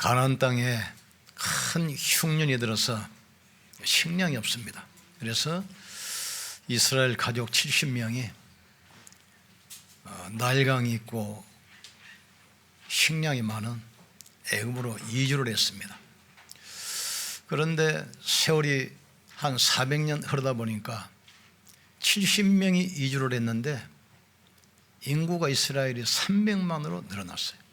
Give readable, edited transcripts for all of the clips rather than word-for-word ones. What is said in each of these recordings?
가나안 땅에 큰 흉년이 들어서 식량이 없습니다. 그래서 이스라엘 가족 70명이 날강이 있고 식량이 많은 애굽으로 이주를 했습니다. 그런데 세월이 한 400년 흐르다 보니까 70명이 이주를 했는데 인구가 이스라엘이 300만으로 늘어났어요.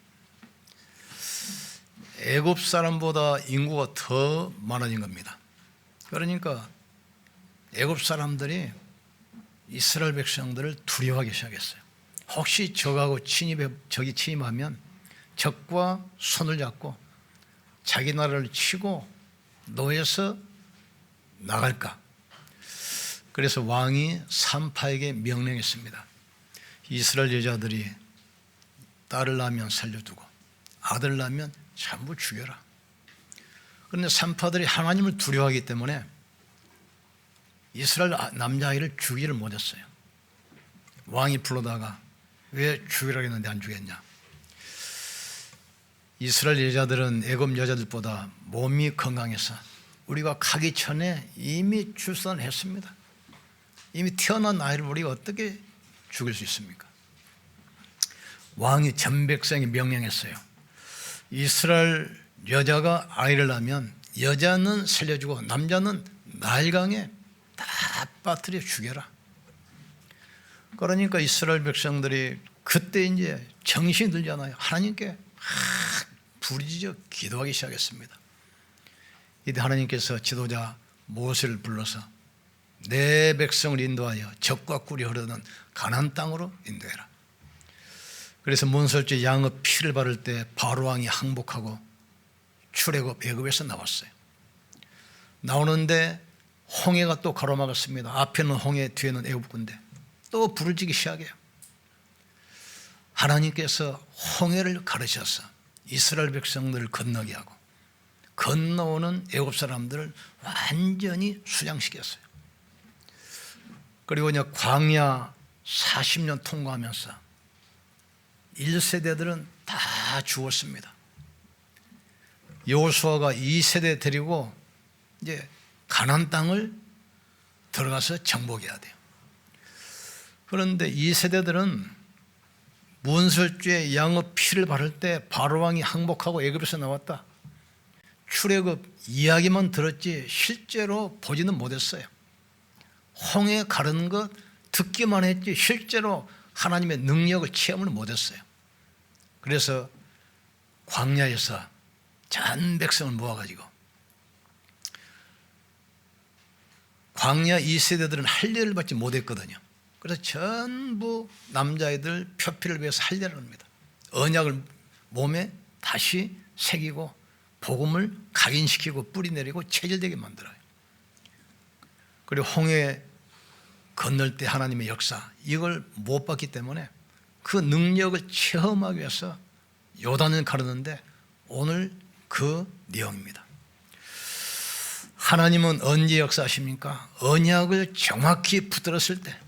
애굽 사람보다 인구가 더 많아진 겁니다. 그러니까 애굽 사람들이 이스라엘 백성들을 두려워하기 시작했어요. 혹시 적이 침입하면 적과 손을 잡고 자기 나라를 치고 노예서 나갈까? 그래서 왕이 산파에게 명령했습니다. 이스라엘 여자들이 딸을 낳으면 살려두고 아들 낳으면 전부 죽여라. 그런데 산파들이 하나님을 두려워하기 때문에 이스라엘 남자아이를 죽이를 못했어요. 왕이 불러다가 왜 죽이라고 했는데 안 죽였냐? 이스라엘 여자들은 애굽 여자들보다 몸이 건강해서 우리가 가기 전에 이미 출산을 했습니다. 이미 태어난 아이를 우리가 어떻게 죽일 수 있습니까? 왕이 전 백성에 명령했어요. 이스라엘 여자가 아이를 낳으면 여자는 살려주고 남자는 나일강에 다 빠뜨려 죽여라. 그러니까 이스라엘 백성들이 그때 이제 정신이 들잖아요. 하나님께 부르짖어 기도하기 시작했습니다. 이때 하나님께서 지도자 모세를 불러서 내 백성을 인도하여 적과 꿀이 흐르는 가나안 땅으로 인도해라. 그래서 문설주 양의 피를 바를 때 바로 왕이 항복하고 출애굽 애굽에서 나왔어요. 나오는데 홍해가 또 가로막았습니다. 앞에는 홍해, 뒤에는 애굽 군대. 또 부르짖기 시작해요. 하나님께서 홍해를 가르셔서 이스라엘 백성들을 건너게 하고 건너오는 애굽 사람들을 완전히 수장시켰어요. 그리고 이제 광야 40년 통과하면서 1세대들은 다 죽었습니다. 여호수아가 2세대 데리고 이제 가나안 땅을 들어가서 정복해야 돼요. 그런데 2세대들은 문설주에 양의 피를 바를 때 바로 왕이 항복하고 애굽에서 나왔다. 출애굽 이야기만 들었지 실제로 보지는 못했어요. 홍해 가르는 것 듣기만 했지 실제로 하나님의 능력을 체험을 못했어요. 그래서 광야에서 전 백성을 모아가지고 광야 2세대들은 할례를 받지 못했거든요. 그래서 전부 남자애들 표피를 위해서 할례를 합니다. 언약을 몸에 다시 새기고 복음을 각인시키고 뿌리 내리고 체질되게 만들어요. 그리고 홍해 건널 때 하나님의 역사 이걸 못 봤기 때문에 그 능력을 체험하기 위해서 요단을 가르는데 오늘 그 내용입니다. 하나님은 언제 역사하십니까? 언약을 정확히 붙들었을 때.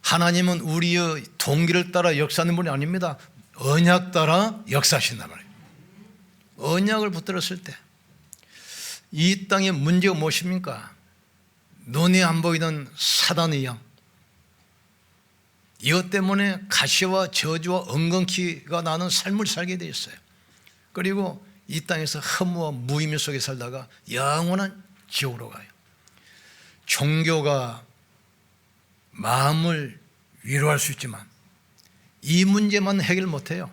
하나님은 우리의 동기를 따라 역사하는 분이 아닙니다. 언약 따라 역사하신단 말이에요. 언약을 붙들었을 때. 이 땅의 문제가 무엇입니까? 눈에 안 보이는 사단의 영. 이것 때문에 가시와 저주와 엉겅퀴가 나는 삶을 살게 되어 있어요. 그리고 이 땅에서 허무와 무의미 속에 살다가 영원한 지옥으로 가요. 종교가 마음을 위로할 수 있지만 이 문제만 해결 못해요.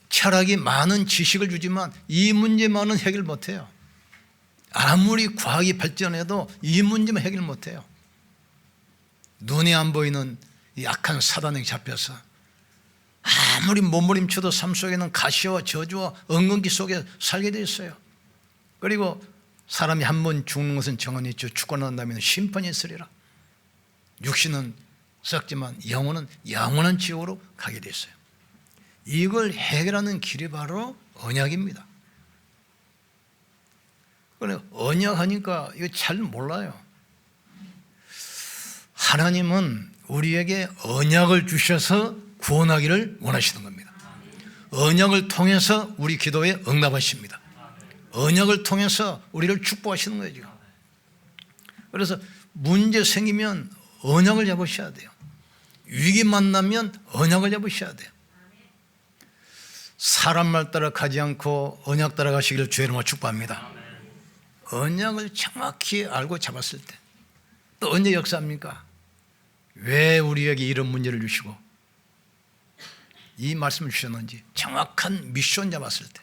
철학이 많은 지식을 주지만 이 문제만은 해결 못해요. 아무리 과학이 발전해도 이 문제만 해결 못해요. 눈에 안 보이는 약한 사단에게 잡혀서 아무리 몸부림쳐도 삶 속에는 가시와 저주와 엉겅퀴 속에 살게 되어 있어요. 그리고 사람이 한 번 죽는 것은 정언이 있죠. 죽고 난 다음에는 심판이 있으리라. 육신은 썩지만 영혼은 영원한 지옥으로 가게 되어 있어요. 이걸 해결하는 길이 바로 언약입니다. 그런데 언약하니까 이거 잘 몰라요. 하나님은 우리에게 언약을 주셔서 구원하기를 원하시는 겁니다. 언약을 통해서 우리 기도에 응답하십니다. 언약을 통해서 우리를 축복하시는 거예요 지금. 그래서 문제 생기면 언약을 잡으셔야 돼요. 위기 만나면 언약을 잡으셔야 돼요. 사람 말 따라 가지 않고 언약 따라 가시기를 주의 이름으로 축복합니다. 언약을 정확히 알고 잡았을 때 또 언제 역사합니까? 왜 우리에게 이런 문제를 주시고 이 말씀을 주셨는지 정확한 미션 잡았을 때,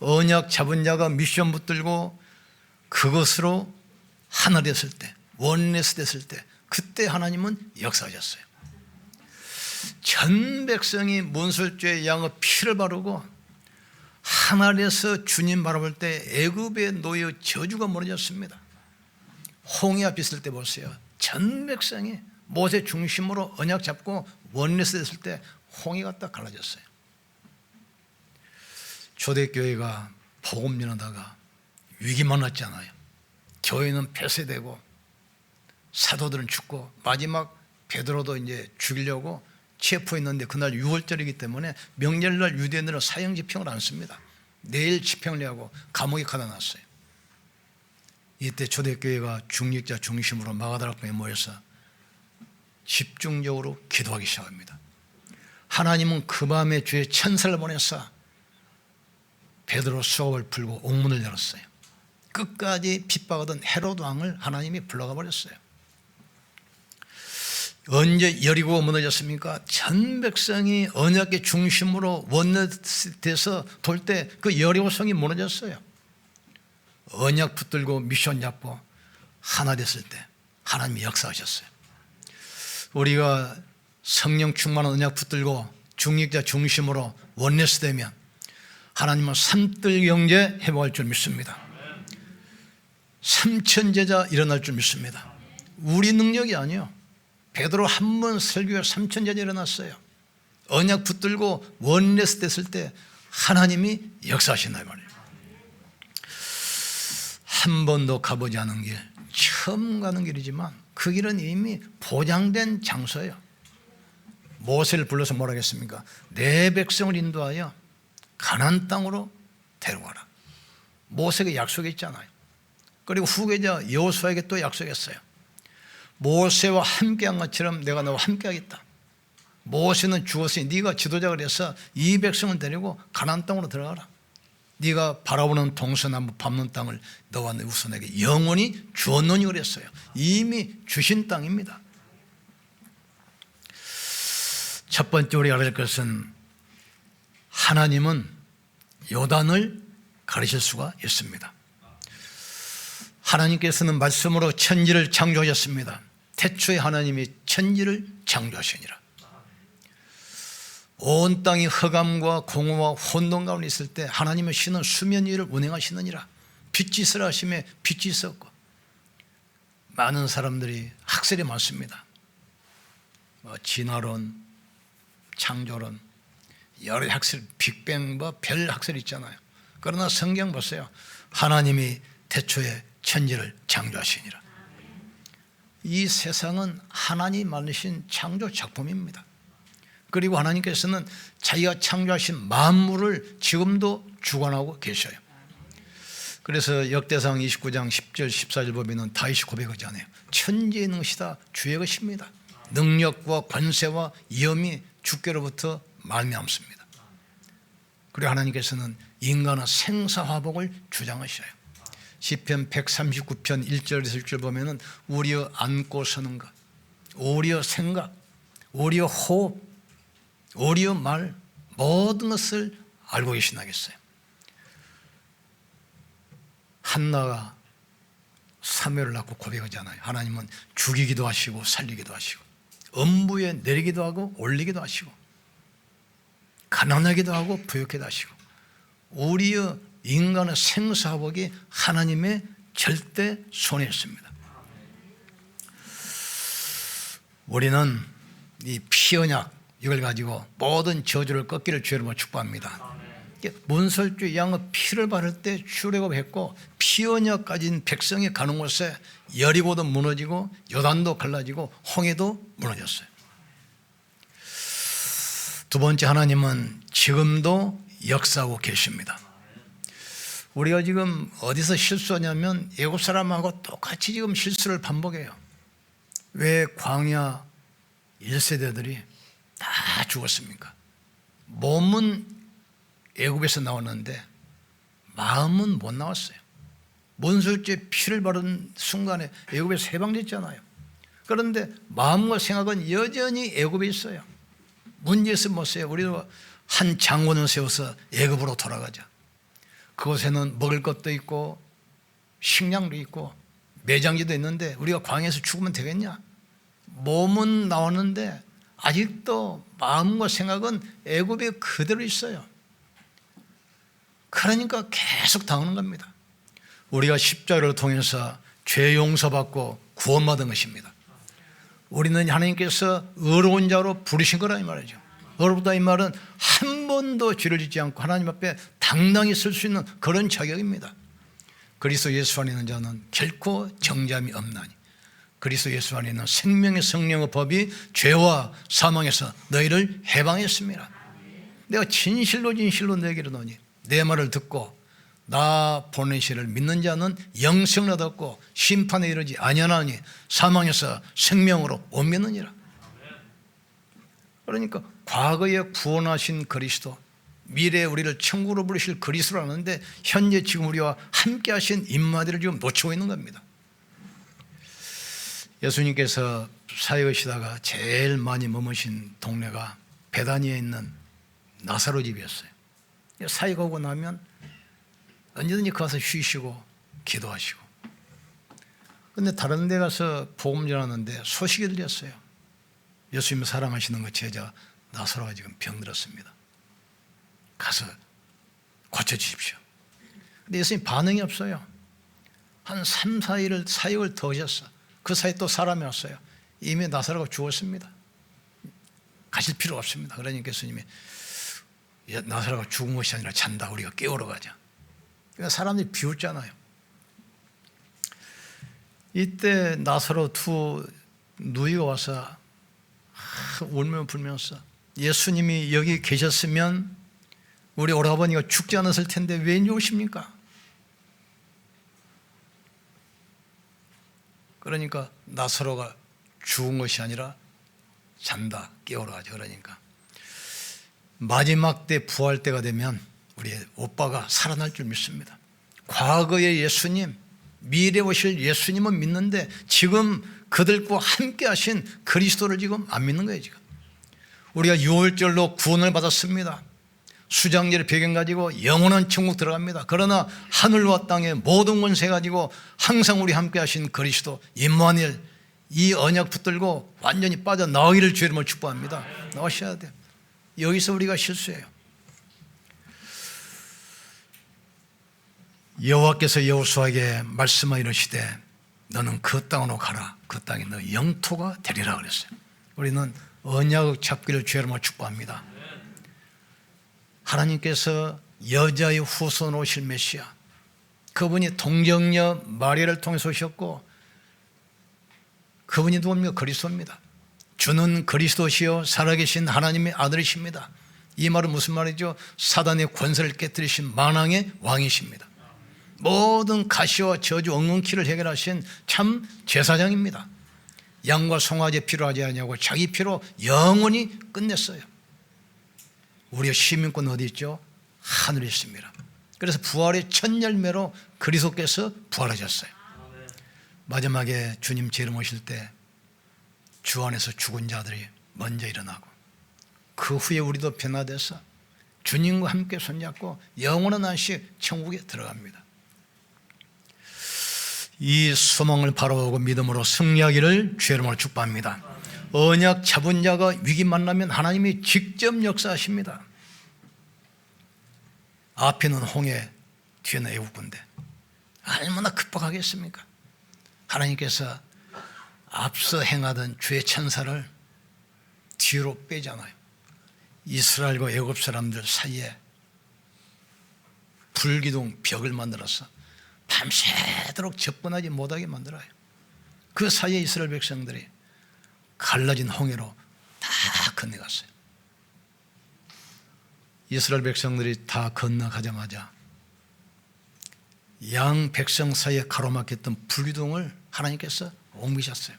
언약 잡은 자가 미션 붙들고 그것으로 하나 됐을 때, 원네스 됐을 때, 그때 하나님은 역사하셨어요. 전 백성이 문설주의 양의 피를 바르고 하늘에서 주님 바라볼 때 애굽의 노예 저주가 무너졌습니다. 홍해 앞에 있을 때 보세요. 전 백성이 모세 중심으로 언약 잡고 원네스 됐을 때 홍해가 딱 갈라졌어요. 초대교회가 복음 전하다가 위기 만났잖아요. 교회는 폐쇄되고 사도들은 죽고 마지막 베드로도 이제 죽이려고 체포했는데 그날 6월절이기 때문에 명절날 유대인들은 사형 집행을 안 씁니다. 내일 집행을 하고 감옥에 가다 놨어요. 이때 초대교회가 중직자 중심으로 마가다락방에 모여서 집중적으로 기도하기 시작합니다. 하나님은 그 밤에 주의 천사를 보내서 베드로 수갑을 풀고 옥문을 열었어요. 끝까지 핍박하던 헤로드 왕을 하나님이 불러가 버렸어요. 언제 여리고가 무너졌습니까? 전 백성이 언약의 중심으로 원내돼서 돌 때 그 여리고성이 무너졌어요. 언약 붙들고 미션 잡고 하나 됐을 때 하나님이 역사하셨어요. 우리가 성령 충만한 언약 붙들고 중직자 중심으로 원내스 되면 하나님은 삼들 경제 회복할 줄 믿습니다. 삼천제자 일어날 줄 믿습니다. 우리 능력이 아니에요. 베드로 한 번 설교에 3,000제자 일어났어요. 언약 붙들고 원내스 됐을 때 하나님이 역사하신다 말이에요. 한 번도 가보지 않은 길, 처음 가는 길이지만 그 길은 이미 보장된 장소예요. 모세를 불러서 뭐라 했습니까? 내 백성을 인도하여 가나안 땅으로 데려가라. 모세가 약속했잖아요. 그리고 후계자 여호수아에게 또 약속했어요. 모세와 함께한 것처럼 내가 너와 함께하겠다. 모세는 죽었으니 네가 지도자가 돼서 이 백성을 데리고 가나안 땅으로 들어가라. 네가 바라보는 동서남북 밟는 땅을 너와 내 후손에게 영원히 주었노니 그랬어요. 이미 주신 땅입니다. 첫 번째 우리가 알아야 할 것은 하나님은 요단을 가르칠 수가 있습니다. 하나님께서는 말씀으로 천지를 창조하셨습니다. 태초에 하나님이 천지를 창조하시니라. 온 땅이 흑암과 공허와 혼돈 가운데 있을 때 하나님의 신은 수면 위를 운행하시느니라. 빛이 있으라 하심에 빛이 있었고. 많은 사람들이 학설이 많습니다. 진화론, 창조론, 여러 학설, 빅뱅, 별 학설이 있잖아요. 그러나 성경 보세요. 하나님이 태초에 천지를 창조하시니라. 이 세상은 하나님 만드신 창조 작품입니다. 그리고 하나님께서는 자기가 창조하신 만물을 지금도 주관하고 계셔요. 그래서 역대상 29장 10절 14절 보면 다윗이 고백하잖아요. 천지의 능시다 주의 것입니다. 능력과 권세와 위엄이 주께로부터 말미암습니다. 그리고 하나님께서는 인간의 생사화복을 주장하셔요. 시편 139편 1절에서 6절 보면 우리의 앉고 서는 것, 우리의 생각, 우리의 호흡, 우리의 말 모든 것을 알고 계신다겠어요. 한나가 사무엘을 낳고 고백하잖아요. 하나님은 죽이기도 하시고 살리기도 하시고 음부에 내리기도 하고 올리기도 하시고 가난하기도 하고 부유하기도 하시고 우리의 인간의 생사화복이 하나님의 절대 손에 있습니다. 우리는 이 피언약 이걸 가지고 모든 저주를 꺾기를 주의 이름으로 축복합니다. 문설주 양의 피를 바를 때 출애굽했고 피언약 가진 백성이 가는 곳에 여리고도 무너지고 요단도 갈라지고 홍해도 무너졌어요. 두 번째, 하나님은 지금도 역사하고 계십니다. 우리가 지금 어디서 실수하냐면 애굽 사람하고 똑같이 지금 실수를 반복해요. 왜 광야 1세대들이 다 죽었습니까? 몸은 애굽에서 나왔는데 마음은 못 나왔어요. 문술죄 피를 바른 순간에 애굽에서 해방됐잖아요. 그런데 마음과 생각은 여전히 애굽에 있어요. 문제에서 못 써요. 우리도 한 장군을 세워서 애굽으로 돌아가자. 그곳에는 먹을 것도 있고 식량도 있고 매장지도 있는데 우리가 광야에서 죽으면 되겠냐? 몸은 나왔는데 아직도 마음과 생각은 애굽에 그대로 있어요. 그러니까 계속 당하는 겁니다. 우리가 십자가를 통해서 죄 용서받고 구원받은 것입니다. 우리는 하나님께서 의로운 자로 부르신 거라 이 말이죠. 의롭다 이 말은 한 번도 죄를 짓지 않고 하나님 앞에 당당히 설 수 있는 그런 자격입니다. 그리스도 예수 안에 있는 자는 결코 정죄함이 없나니 그리스도 예수 안에 있는 생명의 성령의 법이 죄와 사망에서 너희를 해방했습니다. 내가 진실로 너에게 이르노니 내 말을 듣고 나 보내시를 믿는 자는 영생을 얻었고 심판에 이르지 아니하나니 사망에서 생명으로 옮겼느니라. 그러니까 과거에 구원하신 그리스도, 미래에 우리를 천국으로 부르실 그리스도라는데 현재 지금 우리와 함께 하신 인마디를 지금 놓치고 있는 겁니다. 예수님께서 사역하시다가 제일 많이 머무신 동네가 베다니에 있는 나사로 집이었어요. 사역하고 나면 언제든지 가서 쉬시고 기도하시고. 그런데 다른 데 가서 복음 전하는데 소식이 들렸어요. 예수님을 사랑하시는 그 제자 나사로가 지금 병들었습니다. 가서 고쳐주십시오. 근데 예수님 반응이 없어요. 한 3, 4일을 사역을 더 하셨어. 그 사이 또 사람이 왔어요. 이미 나사로가 죽었습니다. 가실 필요가 없습니다. 그러니까 예수님이 나사로가 죽은 것이 아니라 잔다. 우리가 깨우러 가자. 그러니까 사람들이 비웃잖아요. 이때 나사로 두 누이가 와서 울며 불면서 예수님이 여기 계셨으면 우리 오라버니가 죽지 않았을 텐데 왜 이제 오십니까? 그러니까 나사로가 죽은 것이 아니라 잔다. 깨우러 가죠. 그러니까 마지막 때 부활 때가 되면 우리 오빠가 살아날 줄 믿습니다. 과거의 예수님, 미래에 오실 예수님은 믿는데 지금 그들과 함께 하신 그리스도를 지금 안 믿는 거예요. 지금 우리가 유월절로 구원을 받았습니다. 수장제를 배경 가지고 영원한 천국 들어갑니다. 그러나 하늘과 땅의 모든 권세 가지고 항상 우리 함께 하신 그리스도 임마누엘, 이 언약 붙들고 완전히 빠져나오기를 주의 이름으로 축복합니다. 나오셔야 돼요. 여기서 우리가 실수해요. 여호와께서 여호수아에게 말씀하여 이르시되 너는 그 땅으로 가라. 그 땅이 너 영토가 되리라 그랬어요. 우리는 언약 잡기를 주의 이름으로 축복합니다. 하나님께서 여자의 후손으로 오실 메시아, 그분이 동정녀 마리아를 통해서 오셨고 그분이 누굽니까? 그리스도입니다. 주는 그리스도시요 살아계신 하나님의 아들이십니다. 이 말은 무슨 말이죠? 사단의 권세를 깨뜨리신 만왕의 왕이십니다. 모든 가시와 저주 엉겅퀴를 해결하신 참 제사장입니다. 양과 송아지 피로 하지 않냐고 자기 피로 영원히 끝냈어요. 우리의 시민권 어디 있죠? 하늘에 있습니다. 그래서 부활의 첫 열매로 그리스도께서 부활하셨어요. 마지막에 주님 재림 오실 때 주 안에서 죽은 자들이 먼저 일어나고 그 후에 우리도 변화돼서 주님과 함께 손잡고 영원한 안식 천국에 들어갑니다. 이 소망을 바라보고 믿음으로 승리하기를 주의 이름으로 축복합니다. 언약 잡은 자가 위기 만나면 하나님이 직접 역사하십니다. 앞에는 홍해, 뒤에는 애국군대. 얼마나 극복하겠습니까? 하나님께서 앞서 행하던 주의 천사를 뒤로 빼잖아요. 이스라엘과 애굽 사람들 사이에 불기둥 벽을 만들어서 밤새도록 접근하지 못하게 만들어요. 그 사이에 이스라엘 백성들이 갈라진 홍해로 다 건너갔어요. 이스라엘 백성들이 다 건너가자마자 양 백성 사이에 가로막혔던 불기둥을 하나님께서 옮기셨어요.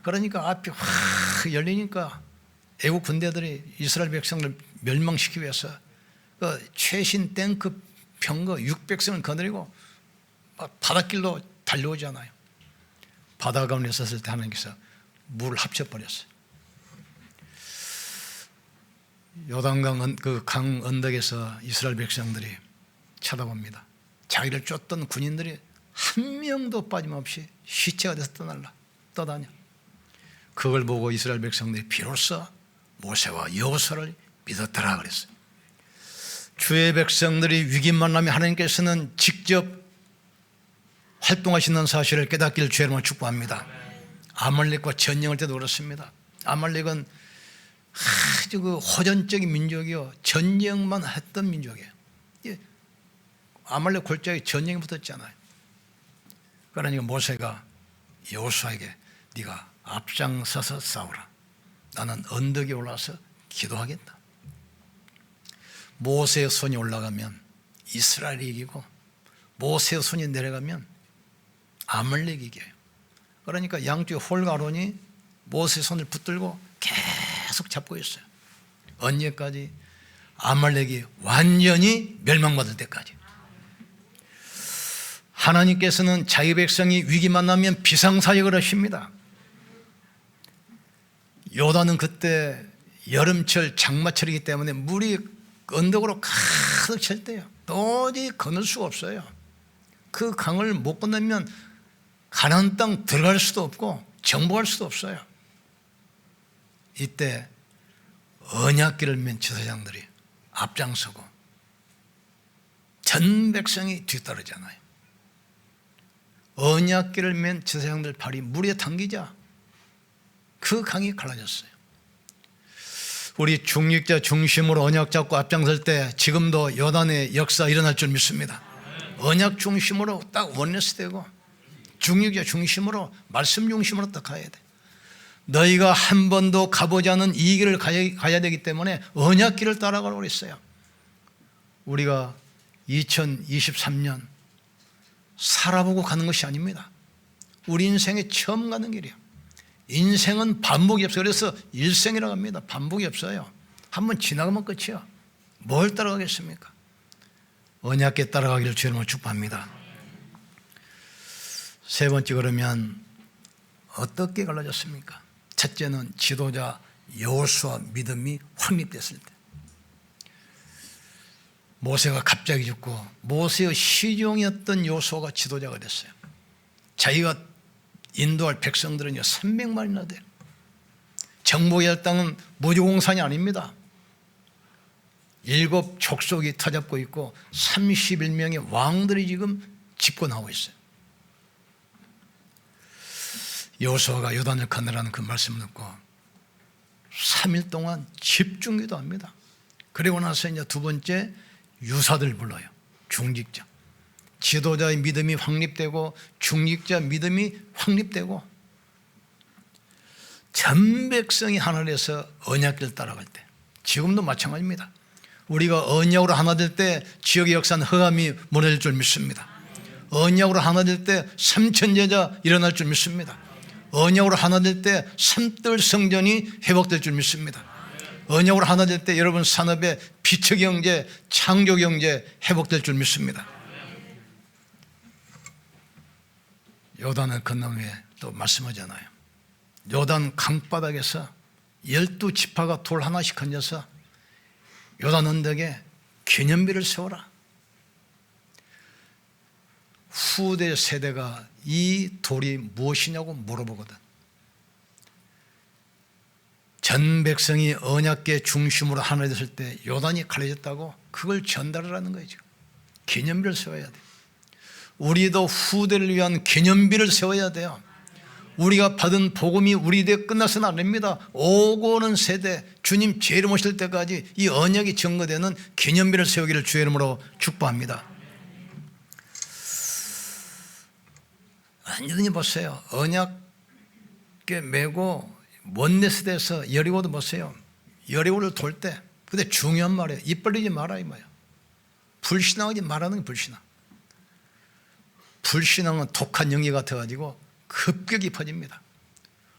그러니까 앞이 확 열리니까 애국 군대들이 이스라엘 백성을 멸망시키기 위해서 그 최신 탱크 병거 600성을 거느리고 막 바닷길로 달려오잖아요. 바다 가운데 섰을 때 하나님께서 물을 합쳐버렸어요. 요단강 그 강 언덕에서 이스라엘 백성들이 쳐다봅니다. 자기를 쫓던 군인들이 한 명도 빠짐없이 시체가 돼서 떠다녀. 그걸 보고 이스라엘 백성들이 비로소 모세와 여호수아를 믿었더라 그랬어요. 주의 백성들이 위기만 나면 하나님께서는 직접 활동하시는 사실을 깨닫기를 주의 이름으로 축복합니다. 아말렉과 전쟁할 때도 그렇습니다. 아말렉은 아주 그 호전적인 민족이요, 전쟁만 했던 민족이에요. 아말렉 골짜기 전쟁이 붙었잖아요. 그러니까 모세가 여호수아에게 네가 앞장서서 싸우라. 나는 언덕에 올라서 기도하겠다. 모세의 손이 올라가면 이스라엘이 이기고 모세의 손이 내려가면 아말렉이 이겨요. 그러니까 양쪽에 홀과 아론이 모세의 손을 붙들고 계속 잡고 있어요. 언제까지? 아말렉이 완전히 멸망받을 때까지. 하나님께서는 자기 백성이 위기 만나면 비상사역을 하십니다. 요단은 그때 여름철 장마철이기 때문에 물이 언덕으로 가득 찰 때요. 도저히 건널 수가 없어요. 그 강을 못 건너면 가나안 땅 들어갈 수도 없고 정복할 수도 없어요. 이때 언약궤를 맨 제사장들이 앞장서고 전 백성이 뒤따르잖아요. 언약궤를 맨 제사장들 발이 물에 당기자 그 강이 갈라졌어요. 우리 중직자 중심으로 언약 잡고 앞장설 때 지금도 요단의 역사 일어날 줄 믿습니다. 언약 중심으로 딱 원내스 되고 중직자 중심으로 말씀 중심으로 딱 가야 돼. 너희가 한 번도 가보지 않은 이 길을 가야 되기 때문에 언약길을 따라가라고 그랬어요. 우리가 2023년 살아보고 가는 것이 아닙니다. 우리 인생에 처음 가는 길이에요. 인생은 반복이 없어요. 그래서 일생이라고 합니다. 반복이 없어요. 한번 지나가면 끝이야. 뭘 따라가겠습니까? 언약궤 따라가기를 주님으로 축복합니다. 세 번째, 그러면 어떻게 갈라졌습니까? 첫째는 지도자 여호수아 믿음이 확립됐을 때. 모세가 갑자기 죽고 모세의 시종이었던 여호수아가 지도자가 됐어요. 자기가 인도할 백성들은요 300만이나 돼요. 정복의 땅은 무주공산이 아닙니다. 7 족속이 터잡고 있고 31명의 왕들이 지금 집권하고 있어요. 여호수아가 요단을 건너라는 그 말씀을 듣고 3일 동안 집중기도합니다. 그리고 나서 이제 두 번째 유사들 불러요. 중직자. 지도자의 믿음이 확립되고 중직자 믿음이 확립되고 전 백성이 하나 돼서 언약궤를 따라갈 때, 지금도 마찬가지입니다. 우리가 언약으로 하나 될 때 지역의 역사는 흑암이 무너질 줄 믿습니다. 언약으로 하나 될 때 삼천제자 일어날 줄 믿습니다. 언약으로 하나 될 때 삼뜰 성전이 회복될 줄 믿습니다. 언약으로 하나 될 때 여러분 산업의 비처경제, 창조경제 회복될 줄 믿습니다. 요단을 건넌 후에 또 말씀하잖아요. 요단 강바닥에서 12지파가 돌 하나씩 얹어서 요단 언덕에 기념비를 세워라. 후대 세대가 이 돌이 무엇이냐고 물어보거든. 전 백성이 언약궤 중심으로 하나 됐을 때 요단이 갈라졌다고 그걸 전달하라는 거예요. 지금 기념비를 세워야 돼. 우리도 후대를 위한 기념비를 세워야 돼요. 우리가 받은 복음이 우리 때 끝나서는 안 됩니다. 오고 오는 세대, 주님 재림 오실 때까지 이 언약이 증거되는 기념비를 세우기를 주의 이름으로 축복합니다. 완전히 보세요. 언약궤 메고 원내스대에서 여리고도 보세요. 여리고를 돌 때 근데 중요한 말이에요. 입 벌리지 마라 이 말이야. 불신앙하지 말라는 게 불신앙. 불신앙은 독한 연기 같아가지고 급격히 퍼집니다.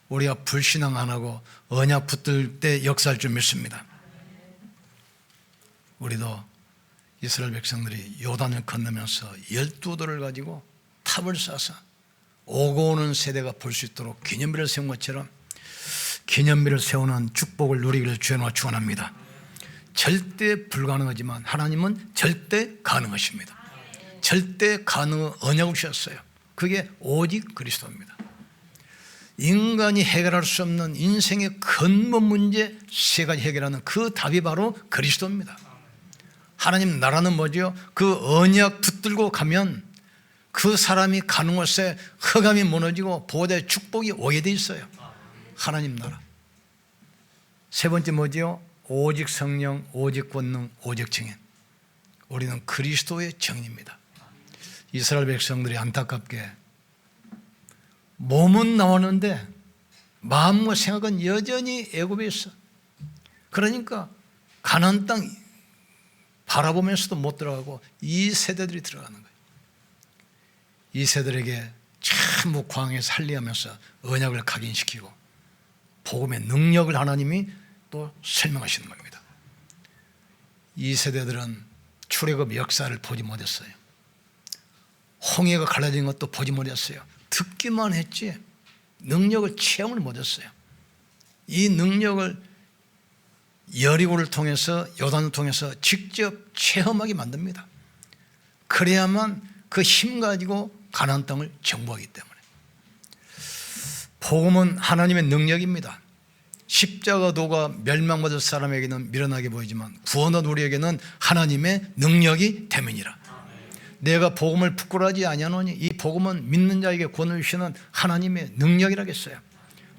우리가 불신앙 안 하고 언약 붙들 때 역사할 줄 믿습니다. 우리도 이스라엘 백성들이 요단을 건너면서 12돌을 가지고 탑을 쌓아서 오고 오는 세대가 볼 수 있도록 기념비를 세운 것처럼 기념비를 세우는 축복을 누리기를 주여와 축원합니다. 절대 불가능하지만 하나님은 절대 가능하십니다. 절대 가능한 언약을 주셨어요. 그게 오직 그리스도입니다. 인간이 해결할 수 없는 인생의 근본 문제 세 가지 해결하는 그 답이 바로 그리스도입니다. 하나님 나라는 뭐죠? 그 언약 붙들고 가면 그 사람이 가는 곳에 흑암이 무너지고 보호자의 축복이 오게 돼 있어요. 하나님 나라. 세 번째 뭐죠? 오직 성령, 오직 권능, 오직 증인. 우리는 그리스도의 증인입니다. 이스라엘 백성들이 안타깝게 몸은 나왔는데 마음과 생각은 여전히 애굽에 있어. 그러니까 가나안 땅 바라보면서도 못 들어가고 이 세대들이 들어가는 거예요. 이 세대들에게 전부 광야에서 살리하면서 언약을 각인시키고 복음의 능력을 하나님이 또 설명하시는 겁니다. 이 세대들은 출애굽 역사를 보지 못했어요. 홍해가 갈라진 것도 보지 못했어요. 듣기만 했지 능력을 체험을 못했어요. 이 능력을 여리고를 통해서 요단을 통해서 직접 체험하게 만듭니다. 그래야만 그 힘 가지고 가나안 땅을 정복하기 때문에. 복음은 하나님의 능력입니다. 십자가 도가 멸망받을 사람에게는 미련하게 보이지만 구원한 우리에게는 하나님의 능력이 됨이니라. 내가 복음을 부끄러워하지 아니하노니 이 복음은 믿는 자에게 구원을 주시는 하나님의 능력이라겠어요.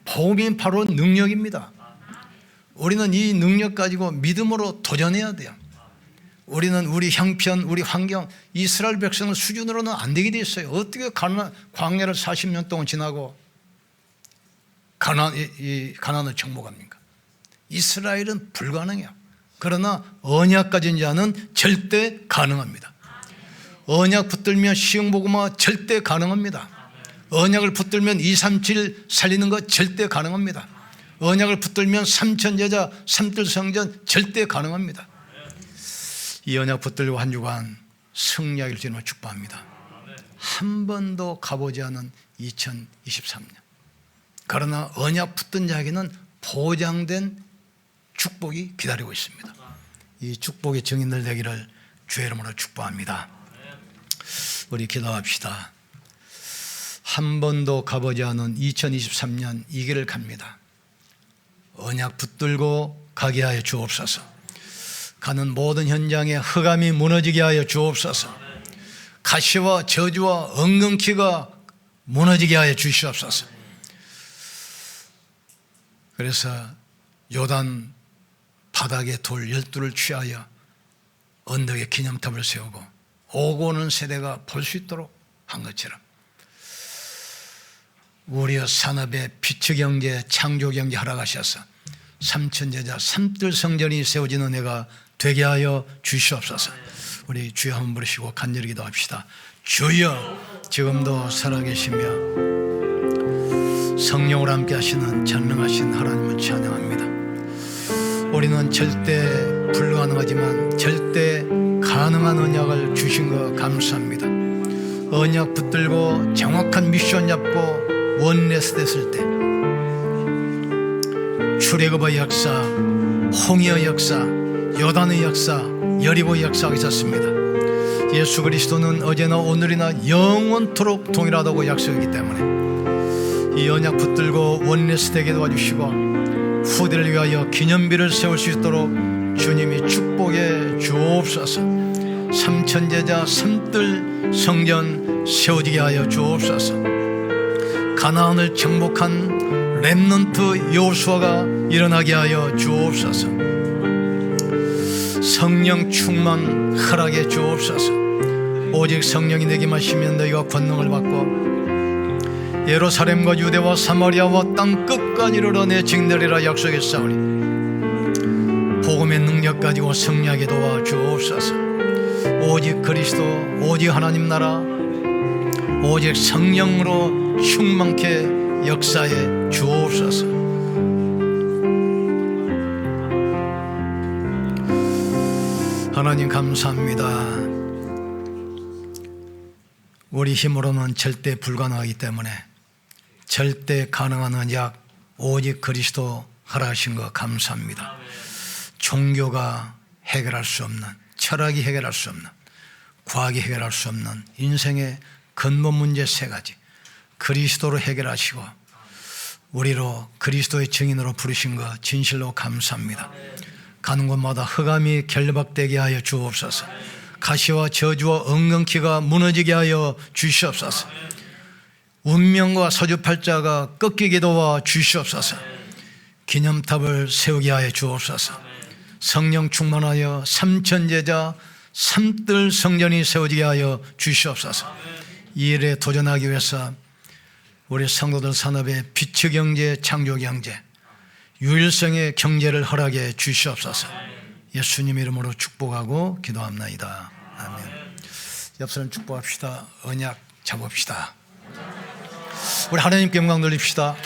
복음이 바로 능력입니다. 우리는 이 능력 가지고 믿음으로 도전해야 돼요. 우리는 우리 형편, 우리 환경, 이스라엘 백성의 수준으로는 안 되게 돼 있어요. 어떻게 광야를 40년 동안 지나고 가나안을 정복합니까? 이스라엘은 불가능해요. 그러나 언약 가진 자는 절대 가능합니다. 언약 붙들면 시흥복음화 절대 가능합니다. 언약을 붙들면 237 살리는 것 절대 가능합니다. 언약을 붙들면 삼천제자 삼뜰 성전 절대 가능합니다. 이 언약 붙들고 한 주간 승리하기를 주님으로 축복합니다. 한 번도 가보지 않은 2023년. 그러나 언약 붙든 자에게는 보장된 축복이 기다리고 있습니다. 이 축복의 증인들 되기를 주의 이름으로 축복합니다. 우리 기도합시다. 한 번도 가보지 않은 2023년 이 길을 갑니다. 언약 붙들고 가게 하여 주옵소서. 가는 모든 현장에 흑암이 무너지게 하여 주옵소서. 가시와 저주와 엉겅퀴가 무너지게 하여 주시옵소서. 그래서 요단 바닥에 돌 12를 취하여 언덕에 기념탑을 세우고 오고 오는 세대가 볼 수 있도록 한 것처럼 우리의 산업의 피치경제, 창조경제 허락하셔서 삼천제자 삼뜰 성전이 세워지는 해가 되게 하여 주시옵소서. 우리 주여 한번 부르시고 간절히 기도합시다. 주여, 지금도 살아계시며 성령으로 함께 하시는 전능하신 하나님을 찬양합니다. 우리는 절대 불가능하지만 절대 가능한 언약을 주신 것 감사합니다. 언약 붙들고 정확한 미션 잡고 원내스 됐을 때 출애굽의 역사, 홍해의 역사, 요단의 역사, 여리고의 역사가 있었습니다. 예수 그리스도는 어제나 오늘이나 영원토록 동일하다고 약속이기 때문에 이 언약 붙들고 원내스 되게 도와주시고 후대를 위하여 기념비를 세울 수 있도록 주님이 축복해 주옵소서. 삼천제자 삼뜰 성전 세워지게 하여 주옵소서. 가나안을 정복한 렘넌트 여호수아가 일어나게 하여 주옵소서. 성령 충만 허락해 주옵소서. 오직 성령이 내게 마시면 너희가 권능을 받고 예루살렘과 유대와 사마리아와 땅 끝까지 이르러 내 증인되리라 약속했사오니 복음의 복음의 능력 가지고 승리하게 도와주옵소서. 오직 그리스도, 오직 하나님 나라, 오직 성령으로 충만케 역사해 주옵소서. 하나님 감사합니다. 우리 힘으로는 절대 불가능하기 때문에 절대 가능한 언약 오직 그리스도 하라하신 거 감사합니다. 종교가 해결할 수 없는, 철학이 해결할 수 없는, 과학이 해결할 수 없는 인생의 근본 문제 세 가지 그리스도로 해결하시고 우리로 그리스도의 증인으로 부르신 거 진실로 감사합니다. 가는 곳마다 흑암이 결박되게 하여 주옵소서. 가시와 저주와 엉겅퀴가 무너지게 하여 주시옵소서. 운명과 서주팔자가 꺾이게 도와 주시옵소서. 기념탑을 세우게 하여 주옵소서. 성령 충만하여 삼천제자 삼뜰 성전이 세워지게 하여 주시옵소서. 이 일에 도전하기 위해서 우리 성도들 산업의 빛의 경제, 창조 경제, 유일성의 경제를 허락해 주시옵소서. 예수님 이름으로 축복하고 기도합나이다. 아멘. 옆 사람 축복합시다. 언약 잡읍시다. 우리 하나님께 영광 돌립시다.